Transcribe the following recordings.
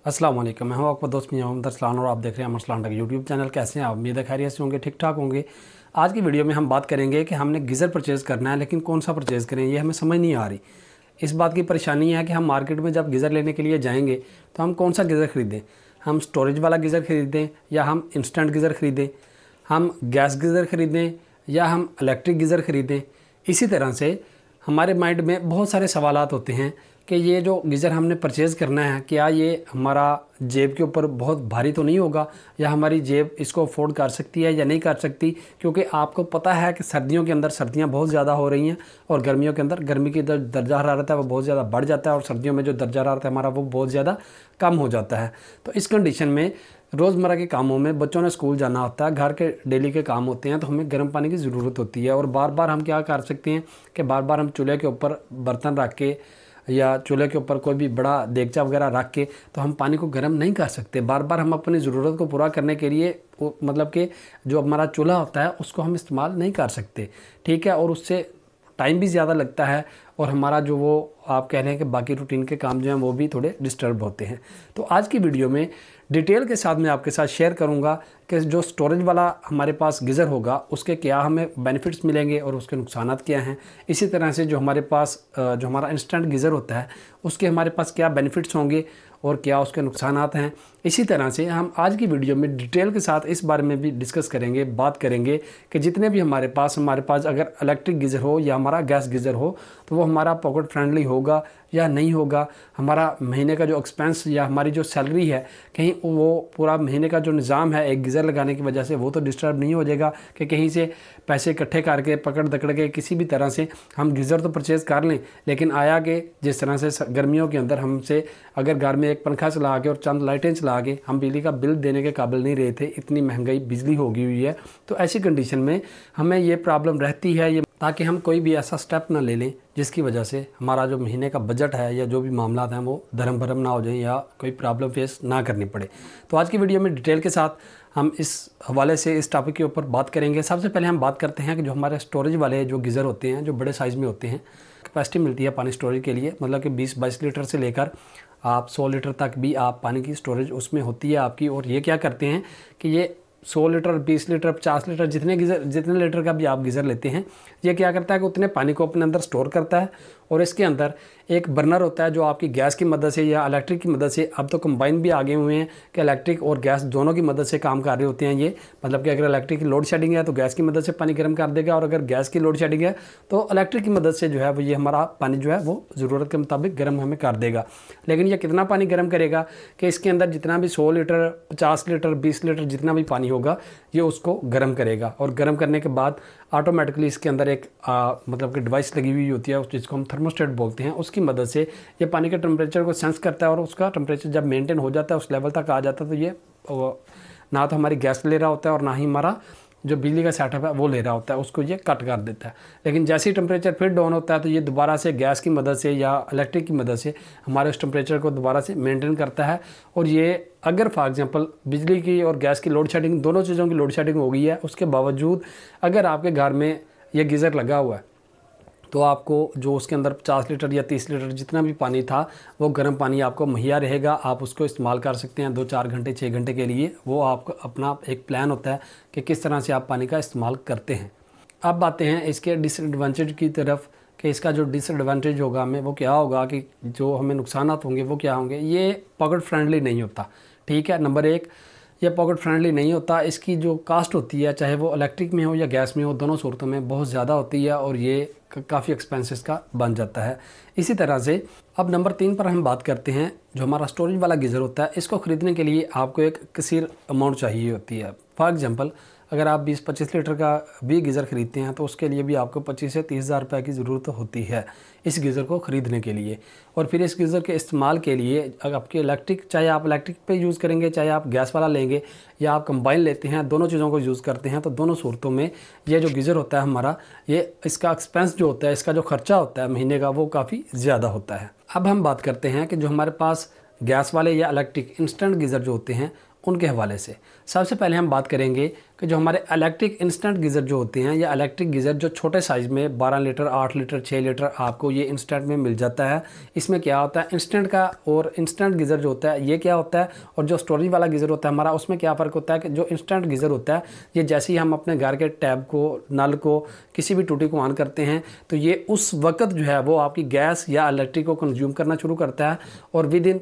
अस्सलाम वालेकुम। मैं हूं आपका दोस्त मोहम्मद अरसलान और आप देख रहे हैं अरसलान टेक यूट्यूब चैनल। कैसे हैं आप? उम्मीद है खैरियत से होंगे, ठीक ठाक होंगे। आज की वीडियो में हम बात करेंगे कि हमने गीज़र परचेज़ करना है, लेकिन कौन सा परचेज़ करें ये हमें समझ नहीं आ रही। इस बात की परेशानी है कि हम मार्केट में जब गीज़र लेने के लिए जाएंगे तो हम कौन सा गीज़र ख़रीदें। हम स्टोरेज वाला गीज़र ख़रीदें या हम इंस्टेंट गीज़र ख़रीदें, हम गैस गीज़र ख़रीदें या हम इलेक्ट्रिक गीज़र ख़रीदें। इसी तरह से हमारे माइंड में बहुत सारे सवालात होते हैं कि ये जो गीज़र हमने परचेज़ करना है, क्या ये हमारा जेब के ऊपर बहुत भारी तो नहीं होगा, या हमारी जेब इसको अफोर्ड कर सकती है या नहीं कर सकती। क्योंकि आपको पता है कि सर्दियों के अंदर सर्दियां बहुत ज़्यादा हो रही हैं और गर्मियों के अंदर गर्मी की दर्जा हरारत है वो बहुत ज़्यादा बढ़ जाता है और सर्दियों में जो दर्जा हरारत है हमारा वो बहुत ज़्यादा कम हो जाता है। तो इस कंडीशन में रोज़मर्रा के कामों में बच्चों ने स्कूल जाना होता है, घर के डेली के काम होते हैं, तो हमें गर्म पानी की ज़रूरत होती है। और बार बार हम क्या कर सकते हैं कि बार बार हम चूल्हे के ऊपर बर्तन रख के या चूल्हे के ऊपर कोई भी बड़ा देगचा वगैरह रख के तो हम पानी को गर्म नहीं कर सकते। बार बार हम अपनी ज़रूरत को पूरा करने के लिए मतलब कि जो हमारा चूल्हा होता है उसको हम इस्तेमाल नहीं कर सकते, ठीक है। और उससे टाइम भी ज़्यादा लगता है और हमारा जो वो आप कह रहे हैं कि बाकी रूटीन के काम जो हैं वो भी थोड़े डिस्टर्ब होते हैं। तो आज की वीडियो में डिटेल के साथ मैं आपके साथ शेयर करूंगा कि जो स्टोरेज वाला हमारे पास गीज़र होगा उसके क्या हमें बेनिफिट्स मिलेंगे और उसके नुकसानात क्या हैं। इसी तरह से जो हमारे पास जो हमारा इंस्टेंट गीज़र होता है उसके हमारे पास क्या बेनिफिट्स होंगे और क्या उसके नुकसानात हैं। इसी तरह से हम आज की वीडियो में डिटेल के साथ इस बारे में भी डिस्कस करेंगे, बात करेंगे कि जितने भी हमारे पास अगर इलेक्ट्रिक गीज़र हो या हमारा गैस गीज़र हो तो वो हमारा पॉकेट फ्रेंडली होगा या नहीं होगा। हमारा महीने का जो एक्सपेंस या हमारी जो सैलरी है कहीं वो पूरा महीने का जो निज़ाम है एक गीज़र लगाने की वजह से वो तो डिस्टर्ब नहीं हो जाएगा कि कहीं से पैसे इकट्ठे करके पकड़ दकड़ के किसी भी तरह से हम गीज़र तो परचेज़ कर लें, लेकिन आया कि जिस तरह से गर्मियों के अंदर हमसे अगर घर में एक पंखा चला के और चंद लाइटें चला के हम बिजली का बिल देने के काबिल नहीं रहे थे, इतनी महंगाई बिजली हो गई हुई है। तो ऐसी कंडीशन में हमें ये प्रॉब्लम रहती है ये, ताकि हम कोई भी ऐसा स्टेप ना ले लें जिसकी वजह से हमारा जो महीने का बजट है या जो भी मामला हैं वो धर्म भरम ना हो जाए या कोई प्रॉब्लम फेस ना करनी पड़े। तो आज की वीडियो में डिटेल के साथ हम इस हवाले से इस टॉपिक के ऊपर बात करेंगे। सबसे पहले हम बात करते हैं कि जो हमारे स्टोरेज वाले जो गीज़र होते हैं जो बड़े साइज़ में होते हैं, कैपेसिटी मिलती है पानी स्टोरेज के लिए, मतलब कि 20-22 लीटर से लेकर आप 100 लीटर तक भी आप पानी की स्टोरेज उसमें होती है आपकी। और ये क्या करते हैं कि ये 100 लीटर, 20 लीटर, 50 लीटर जितने लीटर का भी आप गीज़र लेते हैं, ये क्या करता है कि उतने पानी को अपने अंदर स्टोर करता है। और इसके अंदर एक बर्नर होता है जो आपकी गैस की मदद से या इलेक्ट्रिक की मदद से, अब तो कंबाइन भी आगे हुए हैं कि इलेक्ट्रिक और गैस दोनों की मदद से काम कर रहे होते हैं ये। मतलब कि अगर इलेक्ट्रिक की लोड शेडिंग है तो गैस की मदद से पानी गर्म कर देगा, और अगर गैस की लोड शेडिंग है तो इलेक्ट्रिक की मदद से जो है वो ये हमारा पानी जो है वो ज़रूरत के मुताबिक गर्म हमें कर देगा। लेकिन ये कितना पानी गर्म करेगा कि इसके अंदर जितना भी 100 लीटर, 50 लीटर, 20 लीटर जितना भी पानी होगा ये उसको गर्म करेगा। और गर्म करने के बाद ऑटोमेटिकली इसके अंदर एक मतलब कि डिवाइस लगी हुई होती है जिसको हम थर्मोस्टेट बोलते हैं, उसकी मदद से ये पानी के टेम्परेचर को सेंस करता है और उसका टेम्परेचर जब मेंटेन हो जाता है उस लेवल तक आ जाता है तो ये ना तो हमारी गैस ले रहा होता है और ना ही हमारा जो बिजली का सेटअप है वो ले रहा होता है, उसको ये कट कर देता है। लेकिन जैसे ही टेम्परेचर फिर डाउन होता है तो ये दोबारा से गैस की मदद से या इलेक्ट्रिक की मदद से हमारे उस टेम्परेचर को दोबारा से मेंटेन करता है। और ये अगर फॉर एग्जांपल बिजली की और गैस की लोड शेडिंग, दोनों चीज़ों की लोड शेडिंग हो गई है, उसके बावजूद अगर आपके घर में ये गीज़र लगा हुआ है तो आपको जो उसके अंदर 50 लीटर या 30 लीटर जितना भी पानी था वो गर्म पानी आपको मुहैया रहेगा। आप उसको इस्तेमाल कर सकते हैं 2-4 घंटे, 6 घंटे के लिए। वो आपका अपना एक प्लान होता है कि किस तरह से आप पानी का इस्तेमाल करते हैं। अब आते हैं इसके डिसएडवांटेज की तरफ कि इसका जो डिसएडवांटेज होगा हमें वो क्या होगा, कि जो हमें नुकसानात होंगे वो क्या होंगे। ये पॉकेट फ्रेंडली नहीं होता, ठीक है। नंबर 1, ये पॉकेट फ्रेंडली नहीं होता। इसकी जो कास्ट होती है चाहे वो इलेक्ट्रिक में हो या गैस में हो, दोनों सूरतों में बहुत ज़्यादा होती है और ये काफ़ी एक्सपेंसेस का बन जाता है। इसी तरह से अब नंबर 3 पर हम बात करते हैं, जो हमारा स्टोरेज वाला गीज़र होता है इसको ख़रीदने के लिए आपको एक कसीर अमाउंट चाहिए होती है। फॉर एग्जांपल अगर आप 20-25 लीटर का भी गीज़र ख़रीदते हैं तो उसके लिए भी आपको 25 से 30 हज़ार रुपये की ज़रूरत होती है इस गीज़र को ख़रीदने के लिए। और फिर इस गीज़र के इस्तेमाल के लिए अगर आपके इलेक्ट्रिक, चाहे आप इलेक्ट्रिक पे यूज़ करेंगे चाहे आप गैस वाला लेंगे या आप कंबाइन लेते हैं, दोनों चीज़ों को यूज़ करते हैं, तो दोनों सूरतों में ये जो गीज़र होता है हमारा, ये इसका एक्सपेंस जो होता है, इसका जो खर्चा होता है महीने का वो काफ़ी ज़्यादा होता है। अब हम बात करते हैं कि जो हमारे पास गैस वाले या इलेक्ट्रिक इंस्टेंट गीज़र जो होते हैं उनके हवाले से। सबसे पहले हम बात करेंगे कि जो हमारे इलेक्ट्रिक इंस्टेंट गीज़र जो होते हैं या इलेक्ट्रिक गीज़र जो छोटे साइज़ में 12 लीटर 8 लीटर 6 लीटर आपको ये इंस्टेंट में मिल जाता है। इसमें क्या होता है इंस्टेंट का और इंस्टेंट गीज़र जो होता है ये क्या होता है, और जो स्टोरेज वाला गीज़र होता है हमारा उसमें क्या फ़र्क होता है कि जो इंस्टेंट गीज़र होता है ये जैसे ही हम अपने घर के टैब को, नल को, किसी भी टूटी को ऑन करते हैं तो ये उस वक्त जो है वो आपकी गैस या इलेक्ट्रिक को कंज्यूम करना शुरू करता है और विद इन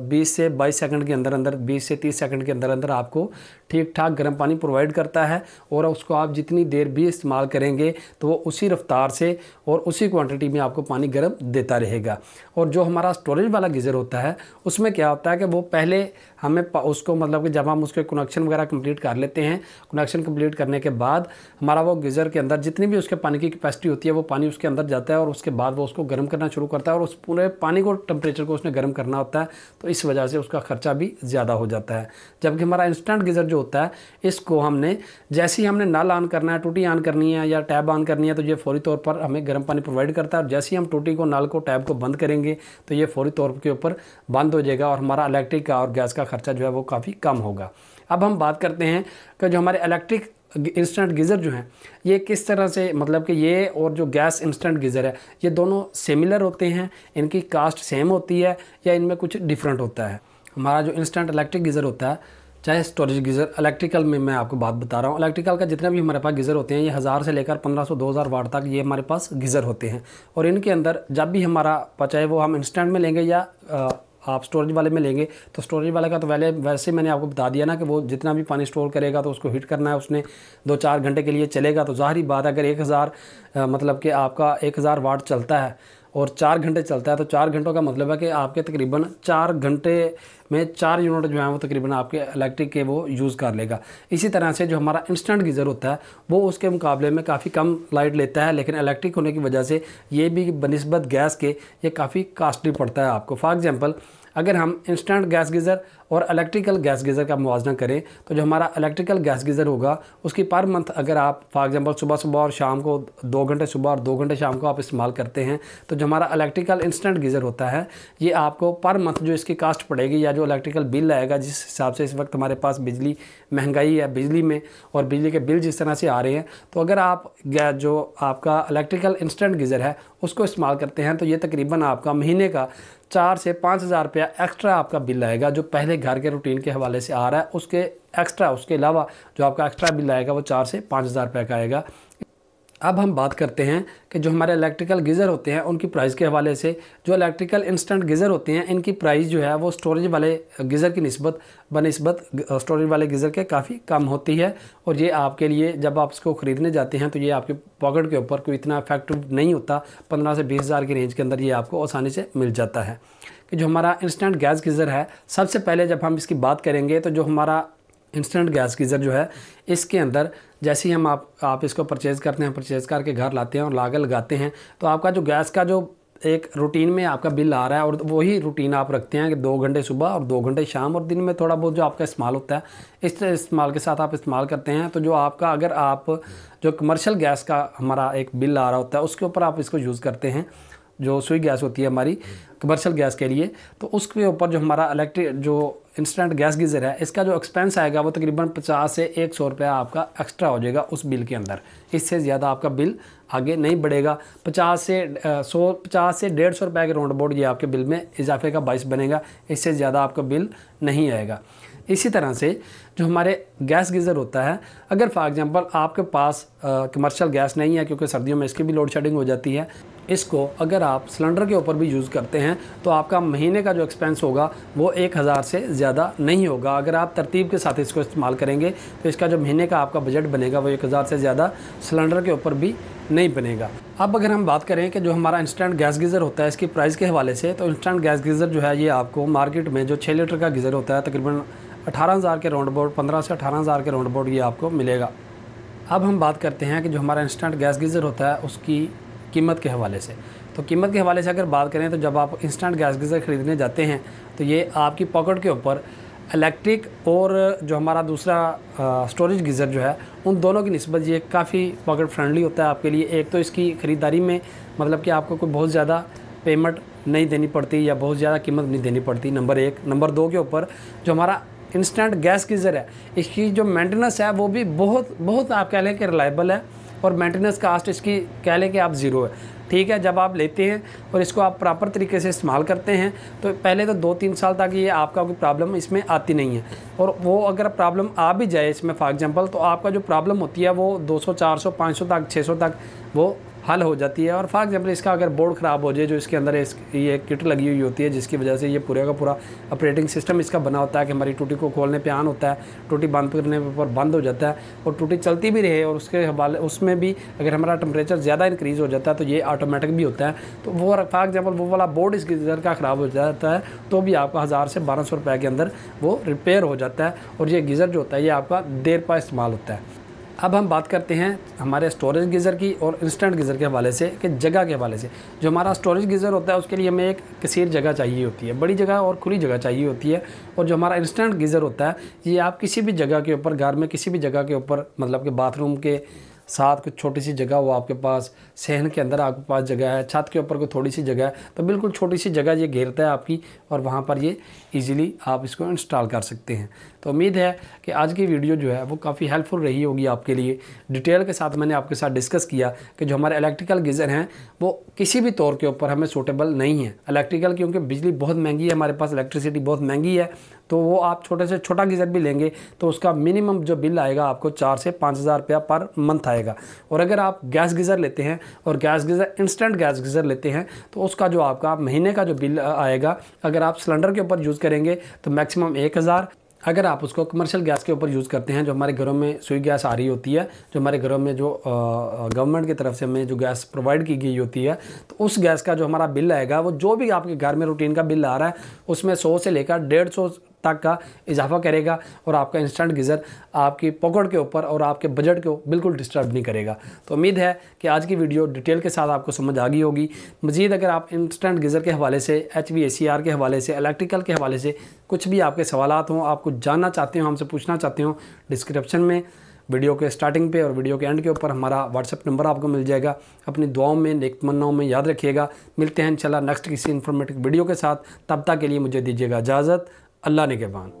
20 से 22 सेकंड के अंदर अंदर 20 से 30 सेकंड के अंदर अंदर आपको ठीक ठाक गर्म पानी प्रोवाइड करता है। और उसको आप जितनी देर भी इस्तेमाल करेंगे तो वो उसी रफ्तार से और उसी क्वांटिटी में आपको पानी गर्म देता रहेगा। और जो हमारा स्टोरेज वाला गीज़र होता है उसमें क्या होता है कि वो पहले हमें उसको मतलब कि जब हम उसके कनेक्शन वगैरह कंप्लीट कर लेते हैं, कनेक्शन कंप्लीट करने के बाद हमारा वो गीज़र के अंदर जितनी भी उसके पानी की कैपेसिटी होती है वो पानी उसके अंदर जाता है और उसके बाद वो उसको गर्म करना शुरू करता है और उस पूरे पानी को टेम्परेचर को उसने गर्म करना होता है, तो इस वजह से उसका खर्चा भी ज़्यादा हो जाता है। जबकि हमारा इंस्टेंट गीज़र जो होता है इसको हमने जैसे ही हमने नल ऑन करना है, टूटी ऑन करनी है या टैब ऑन करनी है तो ये फौरी तौर पर हमें गर्म पानी प्रोवाइड करता है और जैसे ही हम टूटी को, नल को, टैब को बंद करेंगे तो ये फौरी तौर के ऊपर बंद हो जाएगा और हमारा इलेक्ट्रिक का और गैस का खर्चा जो है वो काफ़ी कम होगा। अब हम बात करते हैं कि जो हमारे इलेक्ट्रिक इंस्टेंट गीज़र जो हैं ये किस तरह से, मतलब कि ये और जो गैस इंस्टेंट गीज़र है ये दोनों सिमिलर होते हैं, इनकी कास्ट सेम होती है या इनमें कुछ डिफरेंट होता है। हमारा जो इंस्टेंट इलेक्ट्रिक गीज़र होता है, चाहे स्टोरेज गीज़र, इलेक्ट्रिकल में मैं आपको बात बता रहा हूँ, इलेक्ट्रिकल का जितना भी हमारे पास गीज़र होते हैं ये 1000 से लेकर 1500 2000 वाट तक ये हमारे पास गीज़र होते हैं। और इनके अंदर जब भी हमारा, चाहे वो हम इंस्टेंट में लेंगे या आप स्टोरेज वाले में लेंगे, तो स्टोरेज वाले का तो वैसे मैंने आपको बता दिया ना कि वो जितना भी पानी स्टोर करेगा तो उसको हीट करना है उसने, 2-4 घंटे के लिए चलेगा। तो ज़ाहिर बात है अगर 1000 मतलब कि आपका 1000 वाट चलता है और 4 घंटे चलता है तो 4 घंटों का मतलब है कि आपके तकरीबन 4 घंटे में 4 यूनिट जो है वो तकरीबन आपके इलेक्ट्रिक के वो यूज़ कर लेगा। इसी तरह से जो हमारा इंस्टेंट गीज़र होता है वो उसके मुकाबले में काफ़ी कम लाइट लेता है, लेकिन इलेक्ट्रिक होने की वजह से ये भी बनिस्बत गैस के ये काफ़ी कास्टली पड़ता है आपको। फॉर एग्जांपल अगर हम इंस्टेंट गैस गीज़र और इलेक्ट्रिकल गैस गीज़र का मुवाजना करें तो जो हमारा इलेक्ट्रिकल गैस गीज़र होगा उसकी पर मंथ अगर आप फॉर एग्जांपल सुबह सुबह और शाम को 2 घंटे सुबह और 2 घंटे शाम को आप इस्तेमाल करते हैं तो जो हमारा इलेक्ट्रिकल इंस्टेंट गीज़र होता है ये आपको पर मंथ जो इसकी कास्ट पड़ेगी या जो इलेक्ट्रिकल बिल आएगा, जिस हिसाब से इस वक्त हमारे पास बिजली महंगाई है बिजली में और बिजली के बिल जिस तरह से आ रहे हैं, तो अगर आप जो आपका इलेक्ट्रिकल इंस्टेंट गीज़र है उसको इस्तेमाल करते हैं तो ये तकरीबन आपका महीने का 4 से 5 हज़ार रुपया एक्स्ट्रा आपका बिल आएगा जो पहले घर के रूटीन के हवाले से आ रहा है। उसके एक्स्ट्रा, उसके अलावा जो आपका एक्स्ट्रा बिल आएगा वो 4 से 5 हज़ार रुपये का आएगा। अब हम बात करते हैं कि जो हमारे इलेक्ट्रिकल गीज़र होते हैं उनकी प्राइस के हवाले से, जो इलेक्ट्रिकल इंस्टेंट गीज़र होते हैं इनकी प्राइस जो है वो स्टोरेज वाले गीज़र की बनिस्बत स्टोरेज वाले गीज़र के काफ़ी कम होती है। और ये आपके लिए जब आप इसको ख़रीदने जाते हैं तो ये आपके पॉकेट के ऊपर कोई इतना इफेक्टिव नहीं होता। 15 से 20 हज़ार की रेंज के अंदर ये आपको आसानी से मिल जाता है। कि जो हमारा इंस्टेंट गैस गीज़र है, सबसे पहले जब हम इसकी बात करेंगे तो जो हमारा इंस्टेंट गैस गीज़र जो है इसके अंदर जैसे ही हम आप इसको परचेज़ करते हैं, परचेज़ करके घर लाते हैं और लाकर लगाते हैं तो आपका जो गैस का जो एक रूटीन में आपका बिल आ रहा है और वही रूटीन आप रखते हैं कि 2 घंटे सुबह और 2 घंटे शाम और दिन में थोड़ा बहुत जो आपका इस्तेमाल होता है, इस इस्तेमाल के साथ आप इस्तेमाल करते हैं। तो जो आपका, अगर आप जो कमर्शियल गैस का हमारा एक बिल आ रहा होता है उसके ऊपर आप इसको यूज़ करते हैं, जो सुई गैस होती है हमारी कमर्शियल गैस के लिए, तो उसके ऊपर जो हमारा इलेक्ट्रिक जो इंस्टेंट गैस गीज़र है इसका जो एक्सपेंस आएगा वो तकरीबन 50 से 100 रुपया आपका एक्स्ट्रा हो जाएगा उस बिल के अंदर। इससे ज़्यादा आपका बिल आगे नहीं बढ़ेगा। 50 से 150 रुपये के राउंड अबाउट ये आपके बिल में इजाफे का बाइस बनेगा, इससे ज़्यादा आपका बिल नहीं आएगा। इसी तरह से जो हमारे गैस गीज़र होता है, अगर फॉर एग्जांपल आपके पास कमर्शियल गैस नहीं है क्योंकि सर्दियों में इसकी भी लोड शेडिंग हो जाती है, इसको अगर आप सिलेंडर के ऊपर भी यूज़ करते हैं तो आपका महीने का जो एक्सपेंस होगा वो 1000 से ज़्यादा नहीं होगा। अगर आप तरतीब के साथ इसको इस्तेमाल करेंगे तो इसका जो महीने का आपका बजट बनेगा वो 1000 से ज़्यादा सिलेंडर के ऊपर भी नहीं बनेगा। अब अगर हम बात करें कि जो हमारा इंस्टेंट गैस गीज़र होता है इसकी प्राइस के हवाले से, तो इंस्टेंट गैस गीज़र जो है ये आपको मार्केट में जो 6 लीटर का गीज़र होता है तकरीबन 18,000 के राउंड अबाउट, 15 से 18,000 के राउंड अबाउट ये आपको मिलेगा। अब हम बात करते हैं कि जो हमारा इंस्टेंट गैस गीज़र होता है उसकी कीमत के हवाले से। तो कीमत के हवाले से अगर बात करें तो जब आप इंस्टेंट गैस गीज़र ख़रीदने जाते हैं तो ये आपकी पॉकेट के ऊपर इलेक्ट्रिक और जो हमारा दूसरा स्टोरेज गीज़र जो है उन दोनों की निस्बत ये काफ़ी पॉकेट फ्रेंडली होता है आपके लिए। एक तो इसकी ख़रीदारी में मतलब कि आपको कोई बहुत ज़्यादा पेमेंट नहीं देनी पड़ती या बहुत ज़्यादा कीमत नहीं देनी पड़ती, नंबर 1। नंबर 2 के ऊपर जो हमारा इंस्टेंट गैस गीज़र है, इसकी जो मेंटेनेंस है वो भी बहुत आप कह लें कि रिलायबल है, और मेंटेनेंस कास्ट इसकी कह लें कि आप ज़ीरो है। ठीक है, जब आप लेते हैं और इसको आप प्रॉपर तरीके से इस्तेमाल करते हैं तो पहले तो 2-3 साल तक ये आपका कोई प्रॉब्लम इसमें आती नहीं है, और वो अगर प्रॉब्लम आ भी जाए इसमें फॉर एग्जांपल, तो आपका जो प्रॉब्लम होती है वो 200, 400, 500 तक, 600 तक वो हल हो जाती है। और फॉर एग्जांपल इसका अगर बोर्ड ख़राब हो जाए, जो इसके अंदर ये किट लगी हुई होती है, जिसकी वजह से ये पूरे का पूरा ऑपरेटिंग सिस्टम इसका बना होता है कि हमारी टूटी को खोलने पे ऑन होता है, टूटी बंद करने पर बंद हो जाता है, और टूटी चलती भी रहे, और उसके हवाले उसमें भी अगर हमारा टेम्परेचर ज़्यादा इंक्रीज़ हो जाता है तो ये ऑटोमेटिक भी होता है। तो वो फॉर एग्जाम्पल वो वाला बोर्ड इस गीज़र का ख़राब हो जाता है तो भी आपका 1000 से 1200 रुपये के अंदर वो रिपेयर हो जाता है, और ये गीज़र जो होता है ये आपका देर पा इस्तेमाल होता है। अब हम बात करते हैं हमारे स्टोरेज गीज़र की और इंस्टेंट गीज़र के हवाले से, कि जगह के हवाले से। जो हमारा स्टोरेज गीज़र होता है उसके लिए हमें एक कसीर जगह चाहिए होती है, बड़ी जगह और खुली जगह चाहिए होती है। और जो हमारा इंस्टेंट गीज़र होता है ये आप किसी भी जगह के ऊपर, घर में किसी भी जगह के ऊपर, मतलब कि बाथरूम के साथ कुछ छोटी सी जगह हो आपके पास, सहन के अंदर आपके पास जगह है, छत के ऊपर कोई थोड़ी सी जगह है, तो बिल्कुल छोटी सी जगह ये घेरता है आपकी, और वहाँ पर ये इजीली आप इसको इंस्टॉल कर सकते हैं। तो उम्मीद है कि आज की वीडियो जो है वो काफ़ी हेल्पफुल रही होगी आपके लिए। डिटेल के साथ मैंने आपके साथ डिस्कस किया कि जो हमारे इलेक्ट्रिकल गीज़र हैं वो किसी भी तौर के ऊपर हमें सूटेबल नहीं है। इलेक्ट्रिकल क्योंकि बिजली बहुत महंगी है, हमारे पास इलेक्ट्रिसिटी बहुत महंगी है, तो वो आप छोटे से छोटा गीज़र भी लेंगे तो उसका मिनिमम जो बिल आएगा आपको 4 से 5,000 रुपया पर मंथ आएगा। और अगर आप गैस गीज़र लेते हैं और gas geyser instant gas geyser लेते हैं तो उसका जो आपका महीने का जो बिल आएगा, अगर आप सिलेंडर के ऊपर यूज़ करेंगे तो मैक्सिमम 1000। अगर आप उसको कमर्शियल गैस के ऊपर यूज़ करते हैं, जो हमारे घरों में सुई गैस आ रही होती है, जो हमारे घरों में जो गवर्नमेंट की तरफ से हमें जो गैस प्रोवाइड की गई होती है, तो उस गैस का जो हमारा बिल आएगा वो जो भी आपके घर में रूटीन का बिल आ रहा है उसमें 100 से लेकर 150 तक का इजाफा करेगा, और आपका इंस्टेंट गीज़र आपकी पॉकेट के ऊपर और आपके बजट को बिल्कुल डिस्टर्ब नहीं करेगा। तो उम्मीद है कि आज की वीडियो डिटेल के साथ आपको समझ आ गई होगी। मज़ीद अगर आप इंस्टेंट गीज़र के हवाले से, HVACR के हवाले से, इलेक्ट्रिकल के हवाले से कुछ भी आपके सवालात हों, आप कुछ जानना चाहते हो, हमसे पूछना चाहते हो, डिस्क्रिप्शन में वीडियो के स्टार्टिंग पे और वीडियो के एंड के ऊपर हमारा व्हाट्सएप नंबर आपको मिल जाएगा। अपनी दुआओं में, नेक तमन्नाओं में याद रखिएगा। मिलते हैं इंशाल्लाह नेक्स्ट किसी इन्फॉर्मेटिव वीडियो के साथ, तब तक के लिए मुझे दीजिएगा इजाज़त। अल्लाह निगहबान।